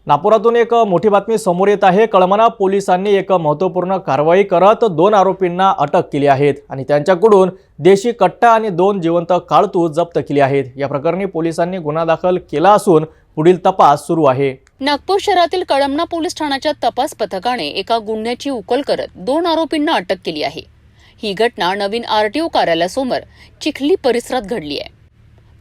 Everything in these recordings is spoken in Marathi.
नागपुरातून एक मोठी बातमी समोर येत आहे। कळमना पोलिसांनी एक महत्त्वपूर्ण कारवाई करत 2 आरोपींना अटक केली आहे आणि त्यांच्याकडून देशी कट्टा आणि 2 जिवंत काळतूस जप्त केली आहेत। या प्रकरणी पोलिसांनी गुन्हा दाखल केला असून पुढील तपास सुरू आहे। नागपूर शहरातील कळमना पोलीस ठाण्याच्या तपास पथकाने एका गुन्ह्याची उकल करत 2 आरोपींना अटक केली आहे। ही घटना नवीन आरटीओ कार्यालयासमोर चिखली परिसरात घडली आहे।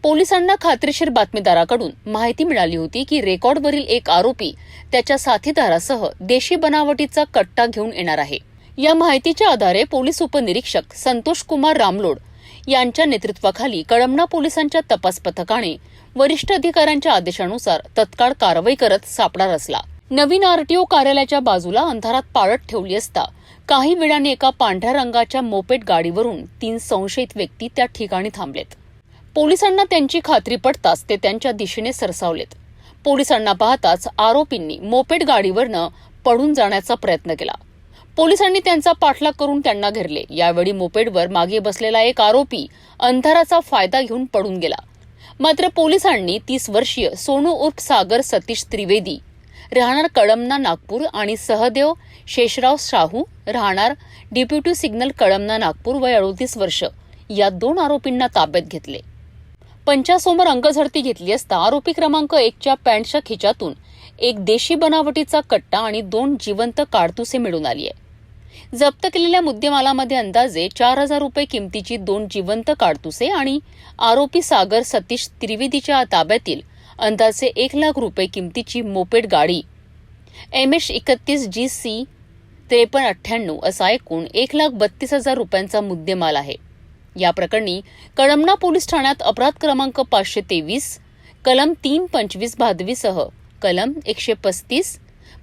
पोलिसांना खात्रीशीर बातमीदाराकडून माहिती मिळाली होती की रेकॉर्डवरील एक आरोपी त्याच्या साथीदारासह देशी बनावटीचा कट्टा घेऊन येणार आहे। या माहितीच्या आधारे पोलीस उपनिरीक्षक संतोष कुमार रामलोड यांच्या नेतृत्वाखाली कळमना पोलिसांच्या तपास पथकाने वरिष्ठ अधिकाऱ्यांच्या आदेशानुसार तत्काळ कारवाई करत सापळा रचला। नवीन आरटीओ कार्यालयाच्या बाजूला अंधारात पाळत ठेवली असता काही वेळाने एका पांढऱ्या रंगाच्या मोपेड गाडीवरून 3 संशयित व्यक्ती त्या ठिकाणी थांबलेत। पोलिसांना त्यांची खात्री पडताच ते त्यांच्या दिशेने सरसावलेत। पोलिसांना पाहताच आरोपींनी मोपेड गाडीवरनं पळून जाण्याचा प्रयत्न केला। पोलिसांनी त्यांचा पाठलाग करून त्यांना घेरले। यावेळी मोपेडवर मागे बसलेला एक आरोपी अंधाराचा फायदा घेऊन पळून गेला। मात्र पोलिसांनी 30 वर्षीय सोनू उर्फ सागर सतीश त्रिवेदी राहणार कळमना नागपूर आणि सहदेव शेषराव शाहू राहणार डेप्युटी सिग्नल कळमना नागपूर वय 38 वर्ष या 2 आरोपींना ताब्यात घेतले। पंचासमोर अंगझडती घेतली असता आरोपी क्रमांक 1च्या पॅन्टच्या खिच्यातून एक देशी बनावटीचा कट्टा आणि 2 जिवंत काडतुसे मिळून आली आहे। जप्त केलेल्या मुद्देमालामध्ये अंदाजे 4000 रुपये किमतीची 2 जिवंत काडतुसे आणि आरोपी सागर सतीश त्रिवेदीच्या ताब्यातील अंदाजे 1 लाख रुपये किमतीची मोपेड गाडी MS31GC 5398 असा एकूण 1,32,000 रुपयांचा मुद्देमाल आहे। या प्रकरणी कळमना पोलीस ठाण्यात अपराध क्रमांक 523 कलम 325 भादवीसह कलम 135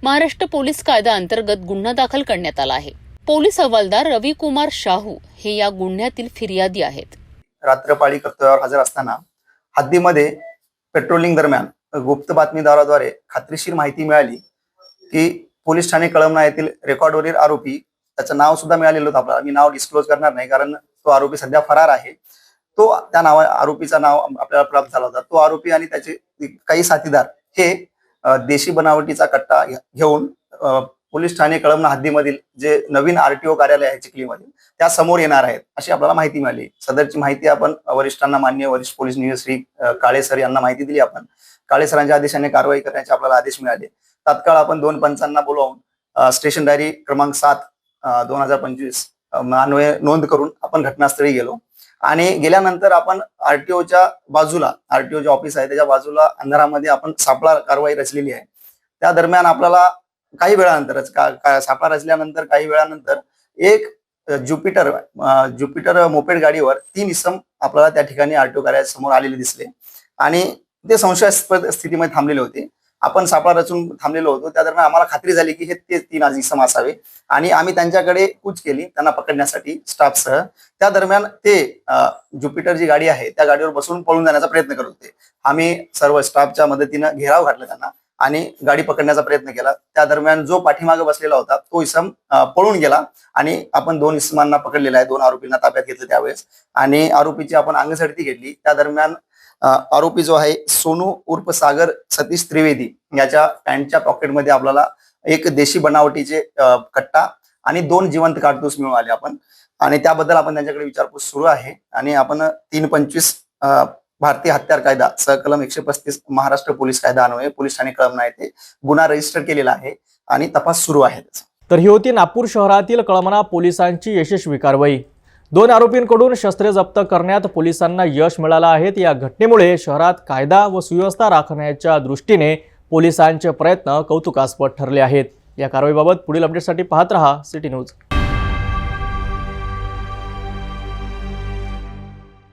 महाराष्ट्र पोलीस कायदा अंतर्गत गुन्हा दाखल करण्यात आला आहे। पोलीस हवालदार रविकुमार शाहू हे या गुन्ह्यातील फिर्यादी आहेत। रात्रपाळी कर्तव्यावर हजर असताना हद्दीमध्ये पेट्रोलिंग दरम्यान गुप्त बातमीदाराद्वारे खात्रीशीर माहिती मिळाली की पोलीस ठाणे कळमना येथील रेकॉर्डवरील आरोपी, त्याचं नाव सुद्धा मिळालेलं होतं आपल्याला, मी नाव डिस्क्लोज करणार नाही कारण तो आरोपी सध्या फरार आहे। तो त्या आरोपीचा नाव आपल्याला प्राप्त झाला होता। तो आरोपी आणि त्याचे काही साथीदार हे देशी बनावटीचा कट्टा घेऊन पोलीस ठाणे कळमना हद्दीमधील जे नवीन आरटीओ कार्यालय आहे चिखलीमध्ये त्या समोर येणार आहेत अशी आपल्याला माहिती मिळाली। सदरची माहिती आपण वरिष्ठांना, माननीय वरिष्ठ पोलीस निरीक्षक श्री काळे सर यांना माहिती दिली। आपण काळे सरांच्या आदेशाने कारवाई करण्याचे आपल्याला आदेश मिळाले। तात्काळ आपण 2 पंचांना बोलावून स्टेशन डायरी क्रमांक 7 2025 अन्वये नोंद करून आपण घटनास्थळी गेलो आणि गेल्यानंतर आपण आरटीओच्या बाजूला, आरटीओ जे ऑफिस आहे त्याच्या बाजूला अंधारामध्ये आपण सापळा कारवाई रचलेली आहे। त्या दरम्यान आपल्याला काही वेळानंतरच सापळा रचल्यानंतर काही वेळानंतर एक ज्युपिटर मोपेड गाडीवर 3 इसम आपल्याला त्या ठिकाणी आरटीओ कार्यालयासमोर आलेले दिसले आणि ते संशयास्पद स्थितीमध्ये थांबलेले होते। आपण सापळा रचून थांबलेलो होतो। त्या दरम्यान आम्हाला खात्री झाली की हे ते 3 इसम असावे आणि आम्ही त्यांच्याकडे कूच केली त्यांना पकडण्यासाठी स्टाफसह। त्या दरम्यान ते ज्युपिटर जी गाडी आहे त्या गाडीवर बसून पळून जाण्याचा प्रयत्न करत होते। आम्ही सर्व स्टाफच्या मदतीनं घेराव घातला त्यांना आणि गाडी पकडण्याचा प्रयत्न केला। त्या दरम्यान जो पाठीमागे बसलेला होता तो इसम पळून गेला आणि आपण 2 इसमांना पकडलेला आहे, 2 आरोपींना ताब्यात घेतलं त्यावेळेस आणि आरोपीची आपण अंगझडती घेतली। त्या दरम्यान आरोपी जो आहे सोनू उर्फ सागर सतीश त्रिवेदी याच्या पॅन्टच्या पॉकेटमध्ये आपल्याला एक देशी बनावटीचे कट्टा आणि 2 जिवंत काडतूस मिळून आले आपण आणि त्याबद्दल आपण त्यांच्याकडे विचारपूस सुरू आहे आणि आपण 325 भारतीय हत्यार कायदा सहकलम 135 महाराष्ट्र पोलीस कायदा अन्वये पोलीस ठाणे कळमना येथे गुन्हा रजिस्टर केलेला आहे आणि तपास सुरू आहे। तर ही होती नागपूर शहरातील कळमना पोलिसांची यशस्वी कारवाई। 2 आरोपींकडून शस्त्रे जप्त करण्यात पोलिसांना यश मिळालं आहे। या घटनेमुळे शहरात कायदा व सुव्यवस्था राखण्याच्या दृष्टीने पोलिसांचे प्रयत्न कौतुकास्पद ठरले आहेत। या कारवाईबाबत पुढील अपडेटसाठी पाहत रहा सिटी न्यूज।